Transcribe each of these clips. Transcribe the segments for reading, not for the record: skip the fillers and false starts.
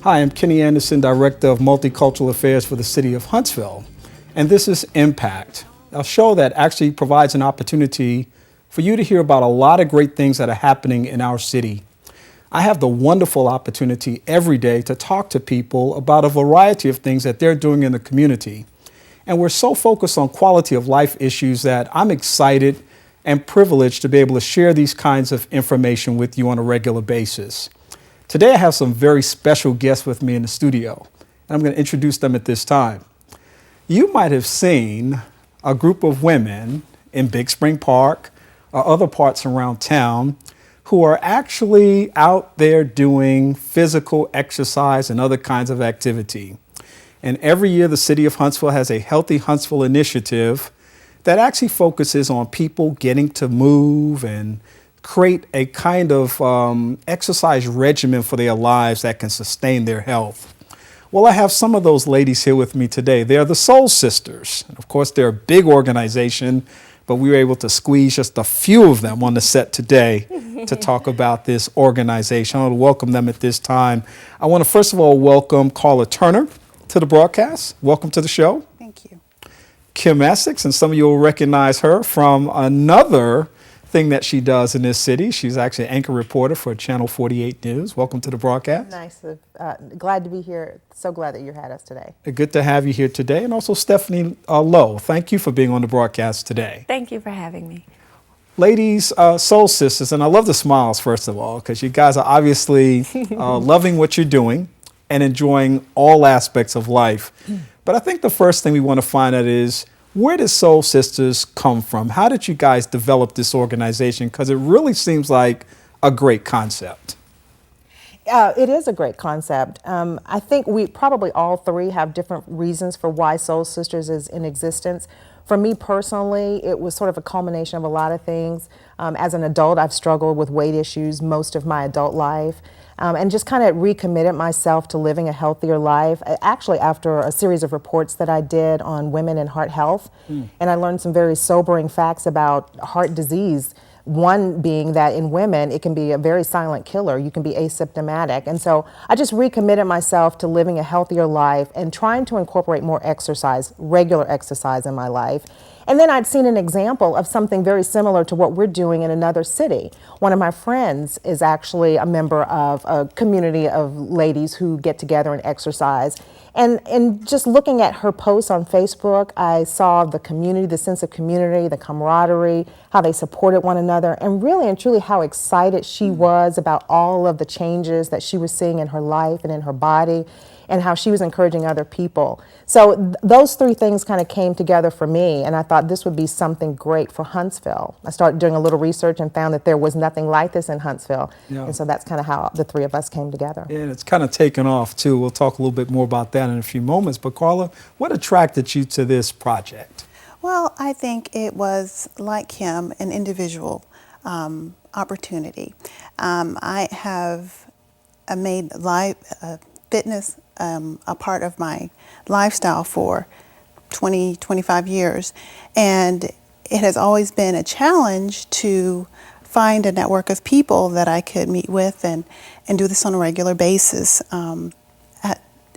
Hi, I'm Kenny Anderson, Director of Multicultural Affairs for the City of Huntsville, and this is Impact, a show that actually provides an opportunity for you to hear about a lot of great things that are happening in our city. I have the wonderful opportunity every day to talk to people about a variety of things that they're doing in the community. And we're so focused on quality of life issues that I'm excited and privileged to be able to share these kinds of information with you on a regular basis. Today I have some very special guests with me in the studio, and I'm going to introduce them at this time. You might have seen a group of women in Big Spring Park or other parts around town who are actually out there doing physical exercise and other kinds of activity. And every year the City of Huntsville has a Healthy Huntsville initiative that actually focuses on people getting to move and create a kind of exercise regimen for their lives that can sustain their health. Well, I have some of those ladies here with me today. They're the Soul Sisters. And of course, they're a big organization, but we were able to squeeze just a few of them on the set today to talk about this organization. I want to welcome them at this time. I want to first of all welcome Carla Turner to the broadcast. Welcome to the show. Thank you. Kim Essex, and some of you will recognize her from another thing that she does in this city. She's actually an anchor reporter for Channel 48 News. Welcome to the broadcast. Nice. Glad to be here. So glad that you had us today. Good to have you here today. And also Stephanie Lowe, thank you for being on the broadcast today. Thank you for having me. Ladies, Soul Sisters, and I love the smiles, first of all, because you guys are obviously loving what you're doing and enjoying all aspects of life. But I think the first thing we want to find out is, where did Soul Sisters come from? How did you guys develop this organization? Because it really seems like a great concept. It is a great concept. I think we probably all three have different reasons for why Soul Sisters is in existence. For me personally, it was sort of a culmination of a lot of things. As an adult, I've struggled with weight issues most of my adult life. And just kind of recommitted myself to living a healthier life, actually after a series of reports that I did on women and heart health. And I learned some very sobering facts about heart disease. One being that in women, it can be a very silent killer. You can be asymptomatic. And so I just recommitted myself to living a healthier life and trying to incorporate more exercise, regular exercise in my life. And then I'd seen an example of something very similar to what we're doing in another city. One of my friends is actually a member of a community of ladies who get together and exercise. And just looking at her posts on Facebook, I saw the community, the sense of community, the camaraderie, how they supported one another, and really and truly how excited she was about all of the changes that she was seeing in her life and in her body, and how she was encouraging other people. So those three things kind of came together for me, and I thought this would be something great for Huntsville. I started doing a little research and found that there was nothing like this in Huntsville. Yeah. And so that's kind of how the three of us came together. Yeah, and it's kind of taken off too. We'll talk a little bit more about that in a few moments. But Carla, what attracted you to this project? Well, I think it was, like him, an individual opportunity. I have made fitness a part of my lifestyle for 20, 25 years. And it has always been a challenge to find a network of people that I could meet with and do this on a regular basis.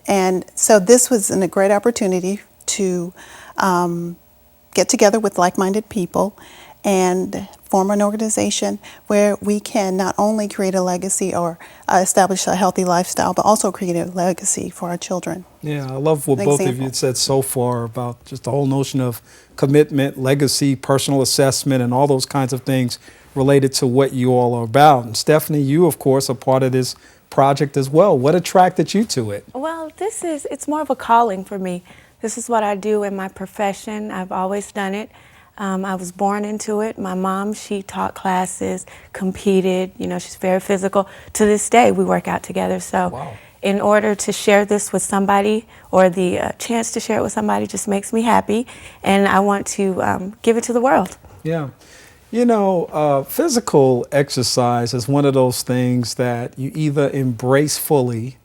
And so this was a great opportunity to get together with like-minded people and form an organization where we can not only create a legacy or establish a healthy lifestyle, but also create a legacy for our children. Yeah, I love what both of you said so far about just the whole notion of commitment, legacy, personal assessment, and all those kinds of things related to what you all are about. And Stephanie, you, of course, are part of this project as well. What attracted you to it? Well, it's more of a calling for me. This is what I do in my profession. I've always done it. I was born into it. My mom, she taught classes, competed, she's very physical. To this day, we work out together. So wow. In order to share this with somebody, or the chance to share it with somebody, just makes me happy. And I want to give it to the world. Yeah. Physical exercise is one of those things that you either embrace fully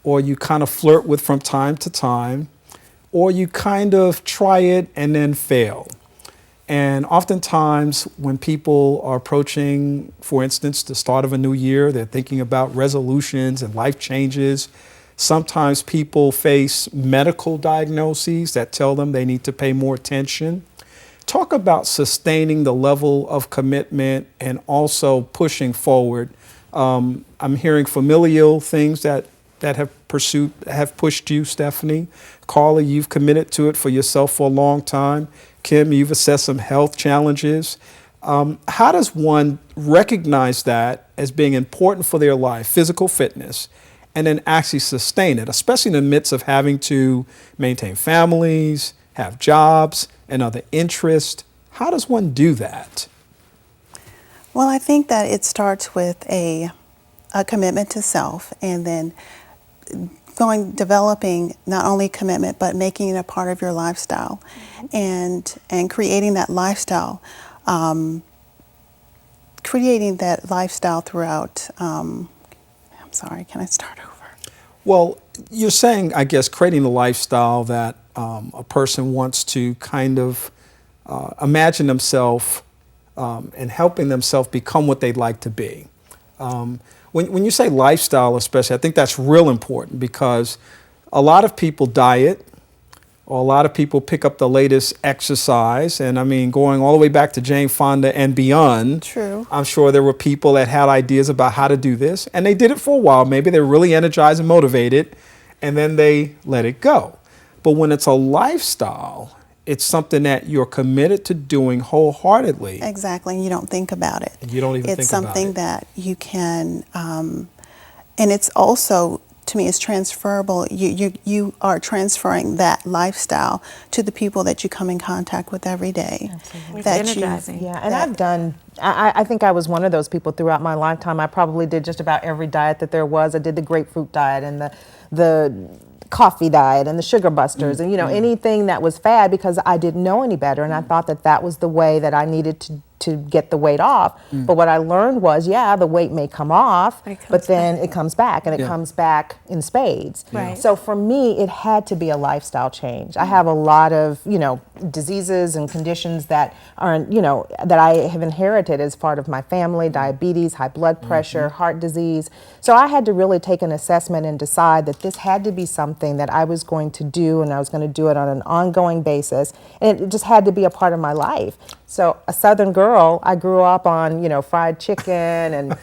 or you kind of flirt with from time to time, or you kind of try it and then fail. And oftentimes when people are approaching, for instance, the start of a new year, they're thinking about resolutions and life changes. Sometimes people face medical diagnoses that tell them they need to pay more attention. Talk about sustaining the level of commitment and also pushing forward. I'm hearing familial things that have pushed you, Stephanie. Carla, you've committed to it for yourself for a long time. Kim, you've assessed some health challenges. How does one recognize that as being important for their life, physical fitness, and then actually sustain it, especially in the midst of having to maintain families, have jobs, and other interests? How does one do that? Well, I think that it starts with a commitment to self, and then developing not only commitment, but making it a part of your lifestyle, and creating that lifestyle, throughout. I'm sorry, can I start over? Well, you're saying, I guess, creating the lifestyle that a person wants to kind of imagine themselves and helping themselves become what they'd like to be. When you say lifestyle especially, I think that's real important, because a lot of people diet, or a lot of people pick up the latest exercise. And I mean, going all the way back to Jane Fonda and beyond. True. I'm sure there were people that had ideas about how to do this, and they did it for a while. Maybe they're really energized and motivated, and then they let it go. But when it's a lifestyle, it's something that you're committed to doing wholeheartedly. Exactly, and you don't think about it. And you don't even think about it. It's something that you can, and it's also, to me, it's transferable. You are transferring that lifestyle to the people that you come in contact with every day. Absolutely. It's That energizing. Yeah, and I think I was one of those people throughout my lifetime. I probably did just about every diet that there was. I did the grapefruit diet and the coffee diet and the sugar busters and anything that was fad, because I didn't know any better, and I thought that was the way that I needed to get the weight off. But what I learned was, the weight may come off, but then it comes back, and it comes back in spades. Right. So for me, it had to be a lifestyle change. I have a lot of diseases and conditions that are that I have inherited as part of my family: diabetes, high blood pressure, heart disease. So I had to really take an assessment and decide that this had to be something that I was going to do, and I was going to do it on an ongoing basis, and it just had to be a part of my life. So a Southern girl, I grew up on fried chicken and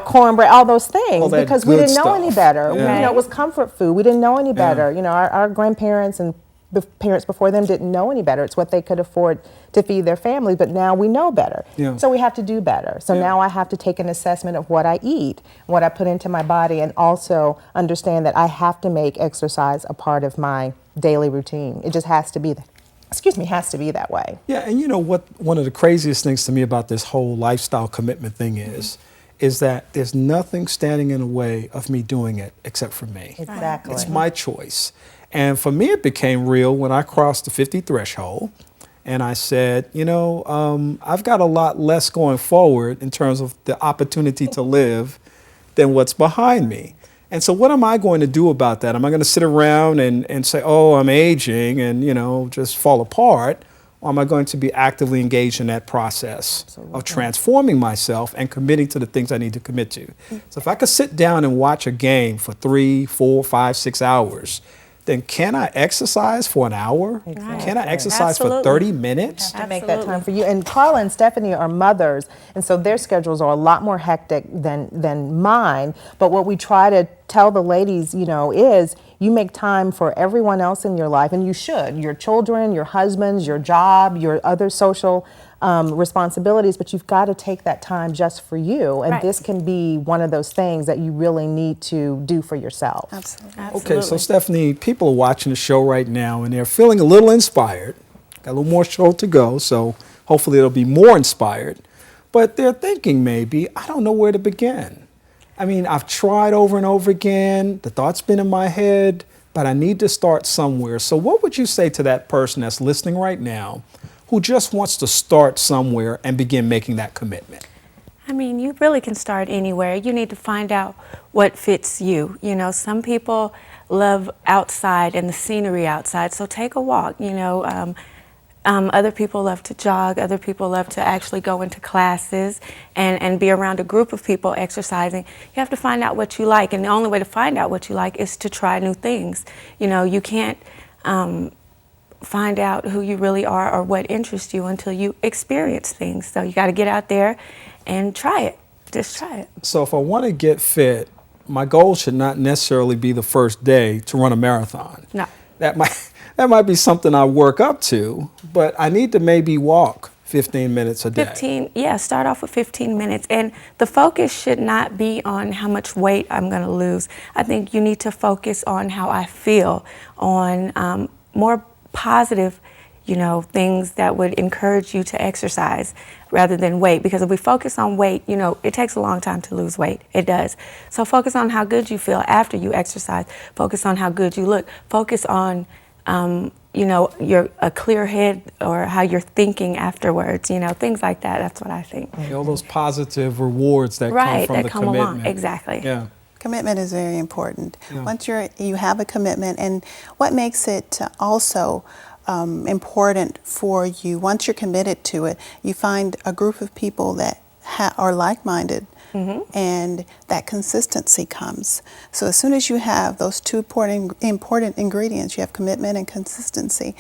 cornbread, all those things, All that because we good didn't know any stuff. better. Yeah. It was comfort food. We didn't know any better. Our grandparents and the parents before them didn't know any better. It's what they could afford to feed their families, but now we know better. Yeah. So we have to do better. So now I have to take an assessment of what I eat, what I put into my body, and also understand that I have to make exercise a part of my daily routine. It just has to be has to be that way. Yeah, and you know what? One of the craziest things to me about this whole lifestyle commitment thing is that there's nothing standing in the way of me doing it except for me. Exactly. It's my choice. And for me, it became real when I crossed the 50 threshold, and I said, I've got a lot less going forward in terms of the opportunity to live than what's behind me. And so what am I going to do about that? Am I going to sit around and say, oh, I'm aging and, just fall apart? Or am I going to be actively engaged in that process of transforming myself and committing to the things I need to commit to? So if I could sit down and watch a game for 3, 4, 5, 6 hours, then can I exercise for an hour? Exactly. Can I exercise for Absolutely. 30 minutes? To make that time for you. And Carla and Stephanie are mothers, and so their schedules are a lot more hectic than mine. But what we try to tell the ladies, is you make time for everyone else in your life, and you should. Your children, your husbands, your job, your other social responsibilities, but you've got to take that time just for you. And Right. this can be one of those things that you really need to do for yourself. Absolutely. Okay, so Stephanie, people are watching the show right now and they're feeling a little inspired. Got a little more show to go, so hopefully they'll be more inspired. But they're thinking maybe, I don't know where to begin. I mean, I've tried over and over again. The thought's been in my head, but I need to start somewhere. So what would you say to that person that's listening right now who just wants to start somewhere and begin making that commitment? I mean, you really can start anywhere. You need to find out what fits you. Some people love outside and the scenery outside, so take a walk. Other people love to jog. Other people love to actually go into classes and be around a group of people exercising. You have to find out what you like, and the only way to find out what you like is to try new things. You know, you can't find out who you really are or what interests you until you experience things. So you got to get out there and try it. Just try it. So if I want to get fit, my goal should not necessarily be the first day to run a marathon. No. That might be something I work up to, but I need to maybe walk 15 minutes a day. Start off with 15 minutes. And the focus should not be on how much weight I'm going to lose. I think you need to focus on how I feel, on more positive, things that would encourage you to exercise rather than weight. Because if we focus on weight, it takes a long time to lose weight. It does. So focus on how good you feel after you exercise. Focus on how good you look. Focus on, a clear head or how you're thinking afterwards, things like that. That's what I think. All those positive rewards that come from the commitment. Along. Exactly. Yeah. Commitment is very important. Yeah. Once you have a commitment, and what makes it also important for you, once you're committed to it, you find a group of people that are like-minded, and that consistency comes. So as soon as you have those two important ingredients, you have commitment and consistency,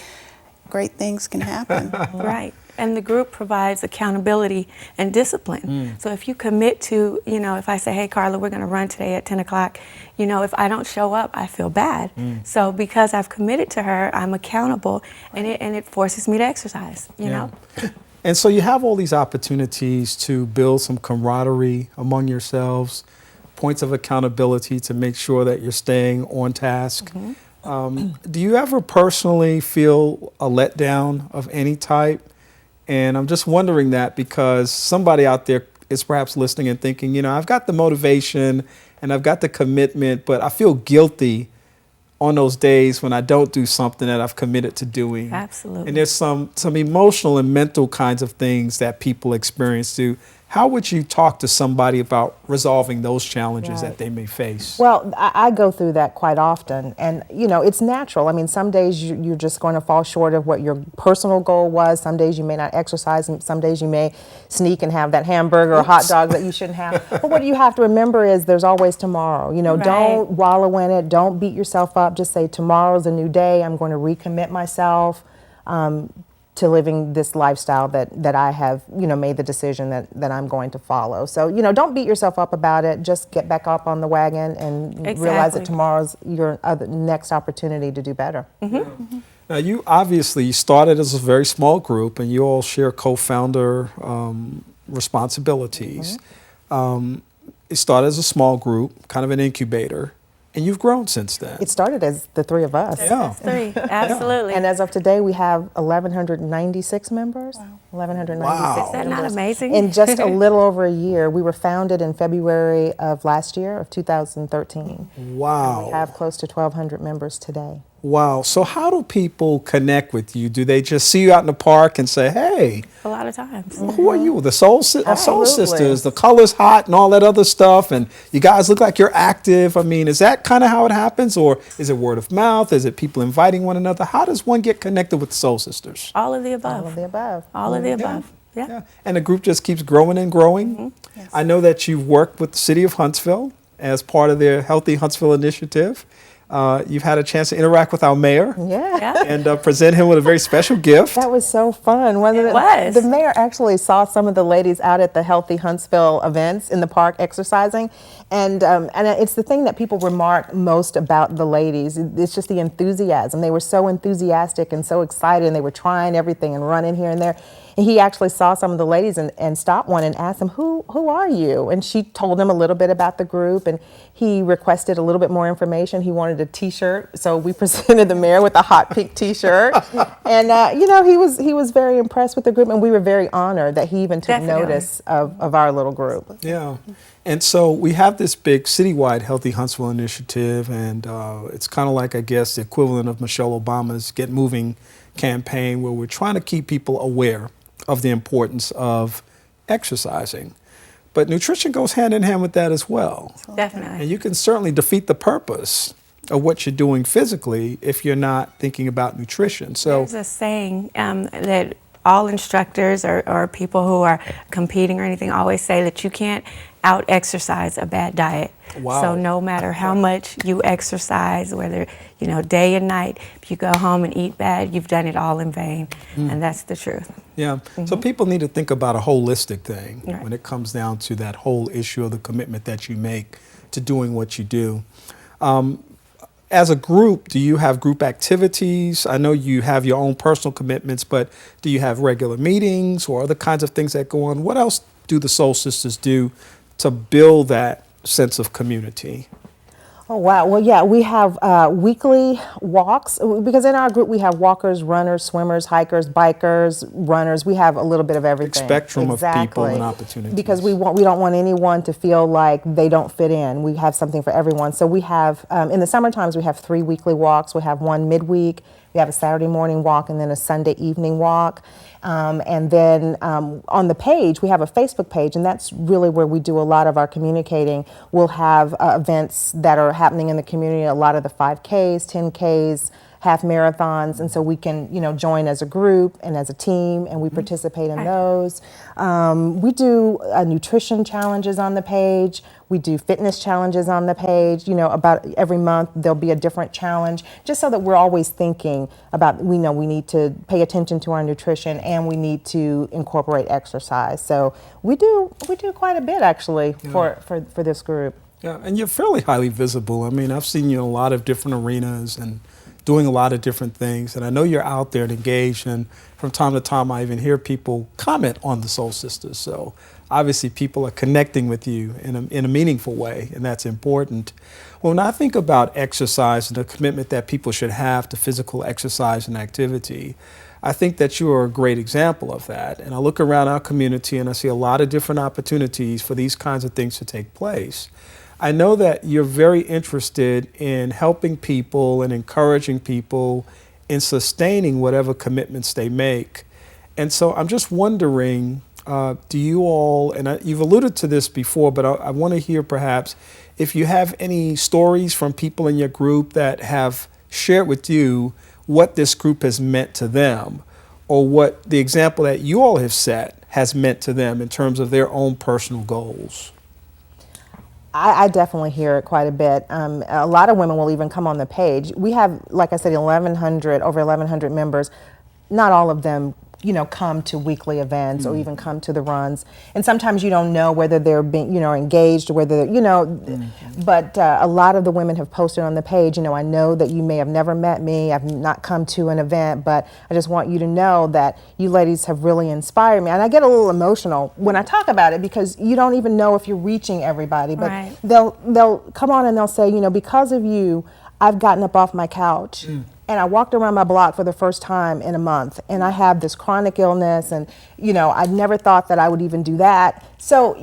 great things can happen. Right. And the group provides accountability and discipline. So if you commit to, if I say, hey, Carla, we're going to run today at 10 o'clock, if I don't show up, I feel bad. So because I've committed to her, I'm accountable, and it forces me to exercise, you know? And so you have all these opportunities to build some camaraderie among yourselves, points of accountability to make sure that you're staying on task. Do you ever personally feel a letdown of any type? And I'm just wondering that because somebody out there is perhaps listening and thinking, I've got the motivation and I've got the commitment, but I feel guilty on those days when I don't do something that I've committed to doing. Absolutely. And there's some emotional and mental kinds of things that people experience too. How would you talk to somebody about resolving those challenges that they may face? Well, I go through that quite often, and it's natural. I mean, some days you're just going to fall short of what your personal goal was. Some days you may not exercise, and some days you may sneak and have that hamburger or hot dog that you shouldn't have. But what you have to remember is there's always tomorrow. Don't wallow in it. Don't beat yourself up. Just say tomorrow's a new day. I'm going to recommit myself to living this lifestyle that I have, made the decision that I'm going to follow. So, don't beat yourself up about it. Just get back up on the wagon and realize that tomorrow's your next opportunity to do better. Now, you obviously started as a very small group, and you all share co-founder responsibilities. It started as a small group, kind of an incubator. And you've grown since then. It started as the three of us. Yeah. Three, absolutely. And as of today, we have 1,196 members. Wow. 1,196 Wow. Is that members. not amazing? In just a little over a year. We were founded in February of last year, of 2013. Wow. And we have close to 1,200 members today. Wow. So how do people connect with you? Do they just see you out in the park and say, hey, A lot of times. who are you? The Soul Absolutely. Sisters, the color's hot and all that other stuff. And you guys look like you're active. I mean, is that kind of how it happens? Or is it word of mouth? Is it people inviting one another? How does one get connected with the Soul Sisters? All of the above. All of the above. All of the above. Yeah. Yeah. And the group just keeps growing and growing. Yes. I know that you've worked with the city of Huntsville as part of their Healthy Huntsville initiative. You've had a chance to interact with our mayor Yeah. and present him with a very special gift. That was so fun. It was. The mayor actually saw some of the ladies out at the Healthy Huntsville events in the park exercising. And it's the thing that people remark most about the ladies. It's just the enthusiasm. They were so enthusiastic and so excited, and they were trying everything and running here and there. And he actually saw some of the ladies and stopped one and asked them, who are you? And she told him a little bit about the group, and he requested a little bit more information. He wanted a T-shirt, so we presented the mayor with a hot pink T-shirt. And he was very impressed with the group, and we were very honored that he even took Definitely. notice of our little group. Yeah. And so we have this big citywide Healthy Huntsville initiative, and it's kind of like, I guess, the equivalent of Michelle Obama's Get Moving campaign, where we're trying to keep people aware of the importance of exercising. But nutrition goes hand in hand with that as well. Definitely. And you can certainly defeat the purpose of what you're doing physically if you're not thinking about nutrition. So There's a saying that all instructors or people who are competing or anything always say that you can't out-exercise a bad diet. Wow. So no matter how much you exercise, whether, day and night, if you go home and eat bad, you've done it all in vain. And that's the truth. yeah, so people need to think about a holistic thing Right. when it comes down to that whole issue of the commitment that you make to doing what you do. As a group, do you have group activities? I know you have your own personal commitments, but do you have regular meetings or other kinds of things that go on? What else do the Soul Sisters do to build that sense of community? Oh, wow. Well, yeah, we have weekly walks because in our group we have walkers, runners, swimmers, hikers, bikers, runners. We have a little bit of everything. Spectrum of people and opportunities. Because we don't want anyone to feel like they don't fit in. We have something for everyone. So we have, in the summer times, we have 3 weekly walks. We have one midweek. We have a Saturday morning walk and then a Sunday evening walk. And then on the page, we have a Facebook page, and that's really where we do a lot of our communicating. We'll have events that are happening in the community, a lot of the 5Ks, 10Ks, half marathons, and so we can, join as a group and as a team, and we participate in those. We do nutrition challenges on the page. We do fitness challenges on the page. About every month there'll be a different challenge, just so that we're always thinking about. We know we need to pay attention to our nutrition and we need to incorporate exercise. So we do quite a bit actually for this group. Yeah, and you're fairly highly visible. I mean, I've seen you in a lot of different arenas and doing a lot of different things. And I know you're out there and engaged. And from time to time, I even hear people comment on the Soul Sisters. So obviously, people are connecting with you in a meaningful way, and that's important. When I think about exercise and the commitment that people should have to physical exercise and activity, I think that you are a great example of that. And I look around our community and I see a lot of different opportunities for these kinds of things to take place. I know that you're very interested in helping people and encouraging people in sustaining whatever commitments they make. And so I'm just wondering, do you all, and you've alluded to this before, but I want to hear perhaps if you have any stories from people in your group that have shared with you what this group has meant to them, or what the example that you all have set has meant to them in terms of their own personal goals. I definitely hear it quite a bit. A lot of women will even come on the page. We have, like I said, over 1,100 members. Not all of them, come to weekly events or even come to the runs. And sometimes you don't know whether they're being, engaged or whether, but a lot of the women have posted on the page, I know that you may have never met me, I've not come to an event, but I just want you to know that you ladies have really inspired me. And I get a little emotional when I talk about it because you don't even know if you're reaching everybody, but Right. they'll come on and they'll say, because of you, I've gotten up off my couch. And I walked around my block for the first time in a month, and I have this chronic illness, and I never thought that I would even do that. So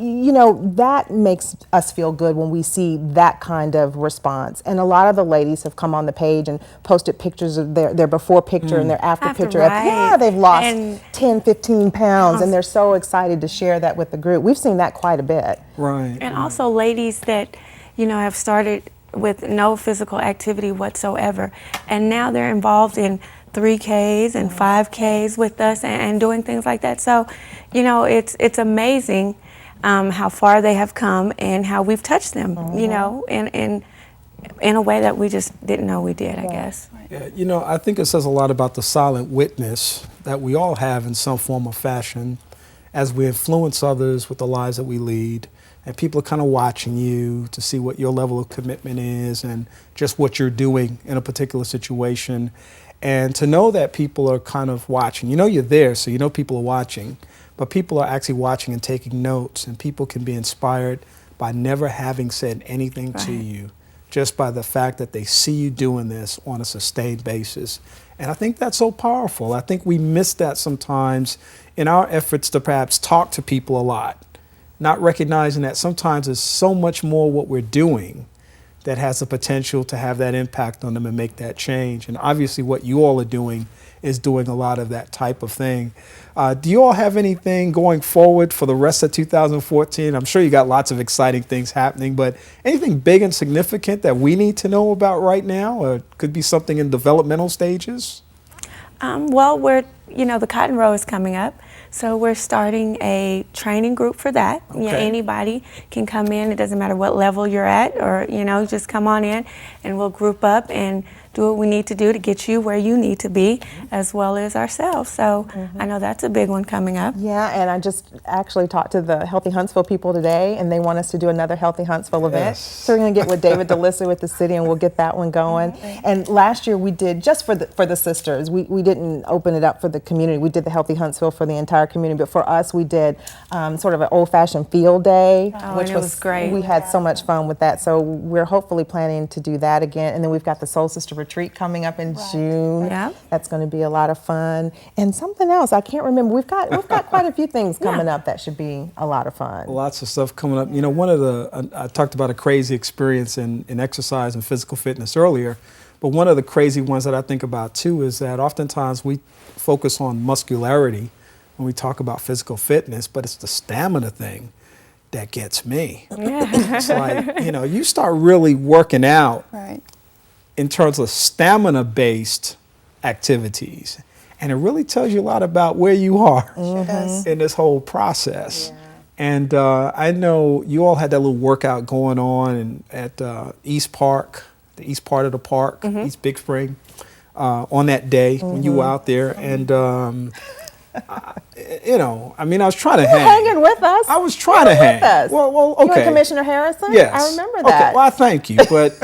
that makes us feel good when we see that kind of response. And a lot of the ladies have come on the page and posted pictures of their before picture and their after picture. Right. Yeah, they've lost And 10, 15 pounds, and they're so excited to share that with the group. We've seen that quite a bit. Right. And also ladies that, have started with no physical activity whatsoever. And now they're involved in 3Ks and 5Ks with us and doing things like that. So, it's amazing how far they have come and how we've touched them, in a way that we just didn't know we did, I guess. Yeah, I think it says a lot about the silent witness that we all have in some form or fashion as we influence others with the lives that we lead. And people are kind of watching you to see what your level of commitment is and just what you're doing in a particular situation. And to know that people are kind of watching. You're there, so people are watching. But people are actually watching and taking notes. And people can be inspired by never having said anything to you, just by the fact that they see you doing this on a sustained basis. And I think that's so powerful. I think we miss that sometimes in our efforts to perhaps talk to people a lot. Not recognizing that sometimes it's so much more what we're doing that has the potential to have that impact on them and make that change. And obviously what you all are doing is doing a lot of that type of thing. Do you all have anything going forward for the rest of 2014? I'm sure you got lots of exciting things happening, but anything big and significant that we need to know about right now, or could be something in developmental stages? Well, the cotton row is coming up, so we're starting a training group for that. Okay. Anybody can come in. It doesn't matter what level you're at, or just come on in, and we'll group up and do what we need to do to get you where you need to be, as well as ourselves. So I know that's a big one coming up. Yeah, and I just actually talked to the Healthy Huntsville people today, and they want us to do another Healthy Huntsville event. Yes. So we're going to get with David DeLissa with the city, and we'll get that one going. And last year we did, just for the sisters, we didn't open it up for the community. We did the Healthy Huntsville for the entire community, but for us we did sort of an old-fashioned field day, which was great. We had so much fun with that. So we're hopefully planning to do that again. And then we've got the Soul Sister Retreat coming up in June. Yeah. That's going to be a lot of fun. And something else, I can't remember. We've got quite a few things coming up that should be a lot of fun. Lots of stuff coming up. One of I talked about a crazy experience in exercise and physical fitness earlier, but one of the crazy ones that I think about too is that oftentimes we focus on muscularity when we talk about physical fitness, but it's the stamina thing that gets me. Yeah. It's like, you start really working out Right. in terms of stamina-based activities, and it really tells you a lot about where you are Sure does. in this whole process. And I know you all had that little workout going on at East Park, the east part of the park, East Big Spring, on that day when you were out there. And, I was trying to hang. Hanging with us. I was trying to hang. With us. Well, You okay. and Commissioner Harrison? Yes. I remember that. Okay, well, I thank you, but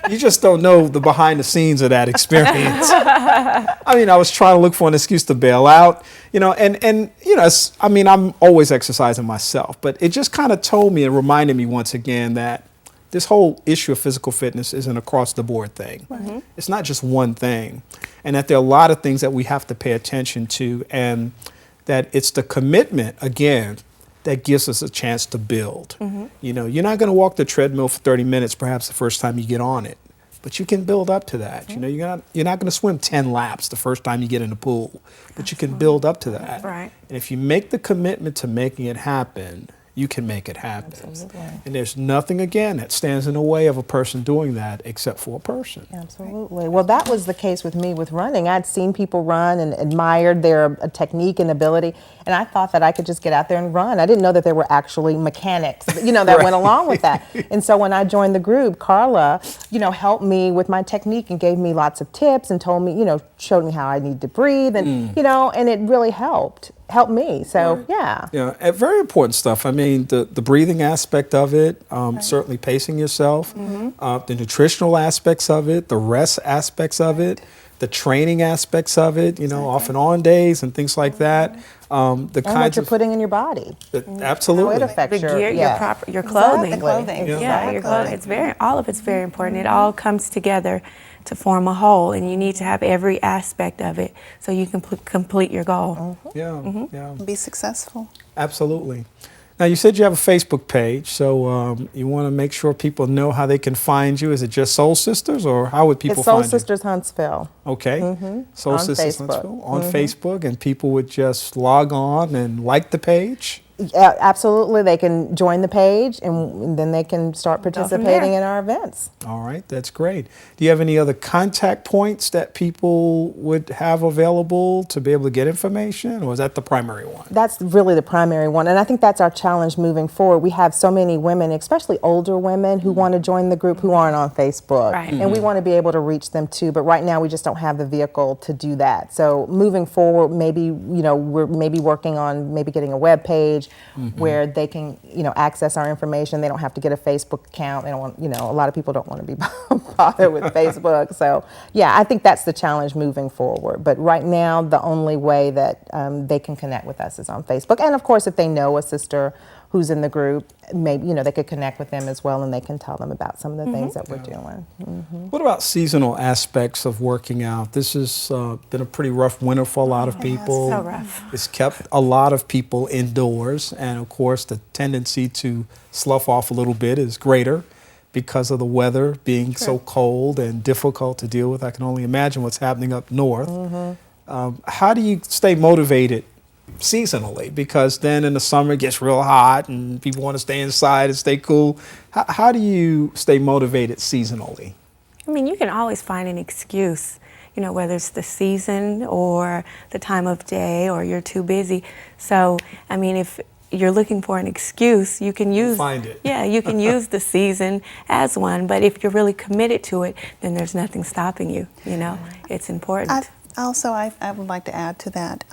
you just don't know the behind the scenes of that experience. I was trying to look for an excuse to bail out, I'm always exercising myself, but it just kind of told me and reminded me once again that this whole issue of physical fitness is an across the board thing. Right. It's not just one thing, and that there are a lot of things that we have to pay attention to, and that it's the commitment, again, that gives us a chance to build. You're not going to walk the treadmill for 30 minutes perhaps the first time you get on it, but you can build up to that. You're not going to swim 10 laps the first time you get in the pool, but you can build up to that. Right. And if you make the commitment to making it happen, you can make it happen. Absolutely. And there's nothing, again, that stands in the way of a person doing that except for a person. Absolutely. Well, that was the case with me with running. I'd seen people run and admired their technique and ability, and I thought that I could just get out there and run. I didn't know that there were actually mechanics, that went along with that. And so when I joined the group, Carla, helped me with my technique and gave me lots of tips and told me, showed me how I need to breathe, and and it really helped me. So yeah. Yeah, very important stuff. The breathing aspect of it, certainly pacing yourself, the nutritional aspects of it, the rest aspects of it, the training aspects of it, off and on days and things like that. And what you're putting in your body. Absolutely. How it affects The gear, yeah. your clothing. The clothing. Yeah, your clothing. All of it's very important. It all comes together to form a whole, and you need to have every aspect of it so you can complete your goal. Yeah. Be successful. Absolutely. Now, you said you have a Facebook page, so you want to make sure people know how they can find you. Is it just Soul Sisters, or how would people It's Soul find Sisters Huntsville. you? Okay. Soul On Sisters Facebook. Huntsville on Facebook, and people would just log on and like the page. Absolutely. They can join the page, and then they can start participating there. in our events. All right, that's great. Do you have any other contact points that people would have available to be able to get information, or is that the primary one? That's really the primary one, and I think that's our challenge moving forward. We have so many women, especially older women, who want to join the group who aren't on Facebook, Right. and we want to be able to reach them too. But right now, we just don't have the vehicle to do that. So moving forward, maybe we're maybe working on maybe getting a web page where they can access our information. They don't have to get a Facebook account. They don't want a lot of people don't want to be bothered with Facebook. So yeah, I think that's the challenge moving forward. But right now, the only way that they can connect with us is on Facebook. And of course, if they know a sister who's in the group, maybe they could connect with them as well, and they can tell them about some of the things that we're doing. What about seasonal aspects of working out? This has been a pretty rough winter for a lot of people. So rough. It's kept a lot of people indoors, and of course the tendency to slough off a little bit is greater because of the weather being so cold and difficult to deal with. I can only imagine what's happening up north. How do you stay motivated seasonally? Because then in the summer it gets real hot and people want to stay inside and stay cool. How do you stay motivated seasonally? I mean, you can always find an excuse, you know, whether it's the season or the time of day or you're too busy. So, I mean, if you're looking for an excuse, you can use find it. Yeah, you can use the season as one, but if you're really committed to it, then there's nothing stopping you, you know. It's important. I would like to add to that.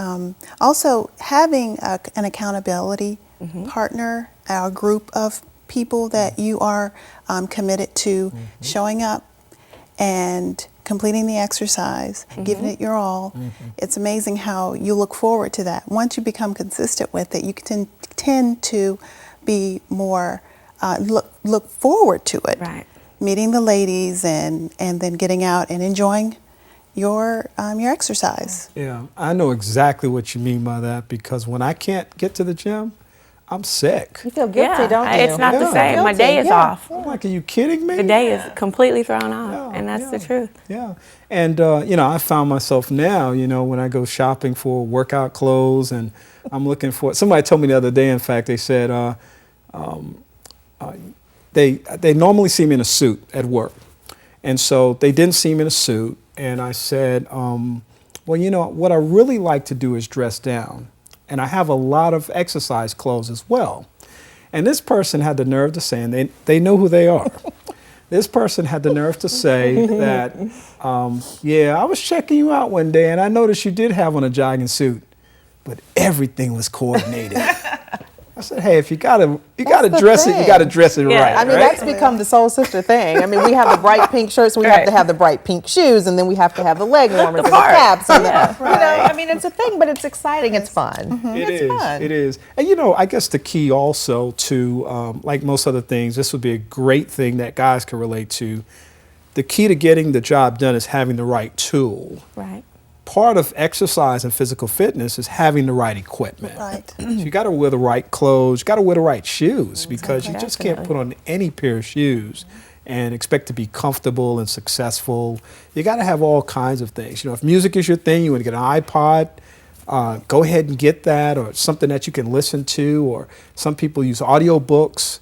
Also, having an accountability partner, a group of people that you are committed to showing up and completing the exercise, giving it your all. It's amazing how you look forward to that. Once you become consistent with it, you can tend to be more, look forward to it. Right. Meeting the ladies and then getting out and enjoying your exercise. Yeah, I know exactly what you mean by that, because when I can't get to the gym, I'm sick. You feel guilty, don't you? It's not the Yeah. same. My day is Yeah. off. I'm like, are you kidding me? The day is completely thrown off, Yeah, and that's the truth. Yeah. And, you know, I found myself now, you know, when I go shopping for workout clothes and I'm looking for, somebody told me the other day, in fact, they said they normally see me in a suit at work. And so they didn't see me in a suit. And I said, well, you know, what I really like to do is dress down. And I have a lot of exercise clothes as well. And this person had the nerve to say, and they know who they are. This person had the nerve to say that, yeah, I was checking you out one day and I noticed you did have on a jogging suit, but everything was coordinated. I said, hey, if you gotta dress it, you gotta dress it Yeah. right. I mean, right? that's become the soul sister thing. I mean, we have the bright pink shirts, we have to have the bright pink shoes, and then we have to have the leg warmers and the caps. And you know, I mean, it's a thing, but it's exciting. It's fun. It's fun. It is. And you know, I guess the key also to, like most other things, this would be a great thing that guys can relate to. The key to getting the job done is having the right tool. Right. Part of exercise and physical fitness is having the right equipment. Right. So you got to wear the right clothes, you got to wear the right shoes, because you just can't put on any pair of shoes and expect to be comfortable and successful. You got to have all kinds of things. You know, if music is your thing, you want to get an iPod, go ahead and get that, or something that you can listen to, or some people use audiobooks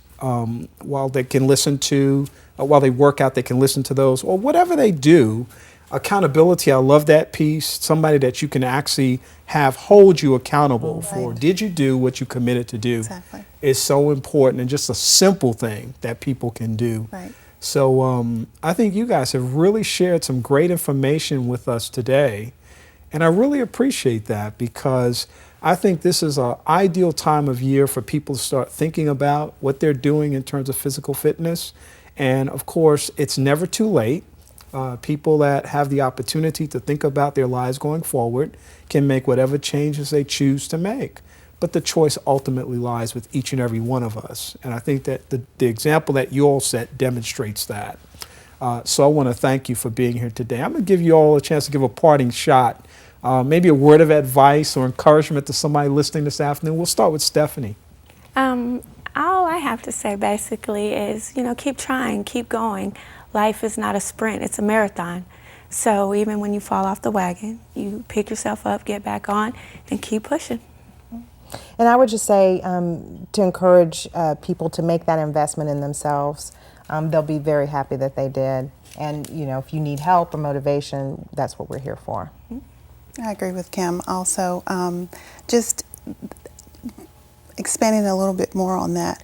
while they can listen to, while they work out, they can listen to those, or whatever they do. Accountability, I love that piece. Somebody that you can actually have hold you accountable for. Did you do what you committed to do? Exactly. Is so important, and just a simple thing that people can do. Right. So I think you guys have really shared some great information with us today, and I really appreciate that, because I think this is an ideal time of year for people to start thinking about what they're doing in terms of physical fitness. And of course, it's never too late. People that have the opportunity to think about their lives going forward can make whatever changes they choose to make. But the choice ultimately lies with each and every one of us. And I think that the example that you all set demonstrates that. So I want to thank you for being here today. I'm going to give you all a chance to give a parting shot, maybe a word of advice or encouragement to somebody listening this afternoon. We'll start with Stephanie. All I have to say basically is, you know, keep trying, keep going. Life is not a sprint, it's a marathon. So even when you fall off the wagon, you pick yourself up, get back on, and keep pushing. And I would just say to encourage people to make that investment in themselves. They'll be very happy that they did. And, you know, if you need help or motivation, that's what we're here for. I agree with Kim also. Just expanding a little bit more on that,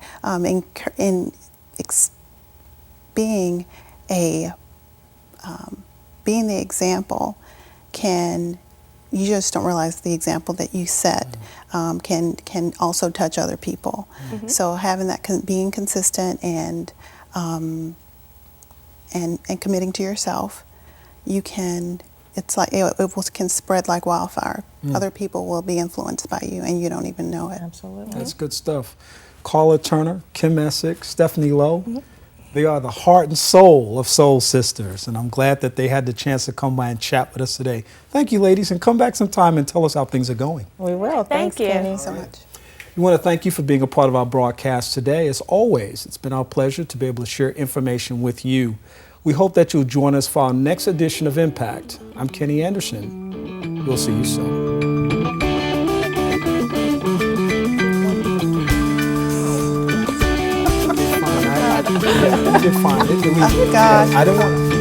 being the example you just don't realize the example that you set can also touch other people. So having that, being consistent and committing to yourself, it's like it can spread like wildfire. Other people will be influenced by you and you don't even know it. Absolutely. That's good stuff. Carla Turner, Kim Essex, Stephanie Lowe. They are the heart and soul of Soul Sisters, and I'm glad that they had the chance to come by and chat with us today. Thank you, ladies, and come back sometime and tell us how things are going. We will. Thank Thanks, you. Kenny. So much. We want to thank you for being a part of our broadcast today. As always, it's been our pleasure to be able to share information with you. We hope that you'll join us for our next edition of Impact. I'm Kenny Anderson. We'll see you soon. I did fine. Oh, God. I don't want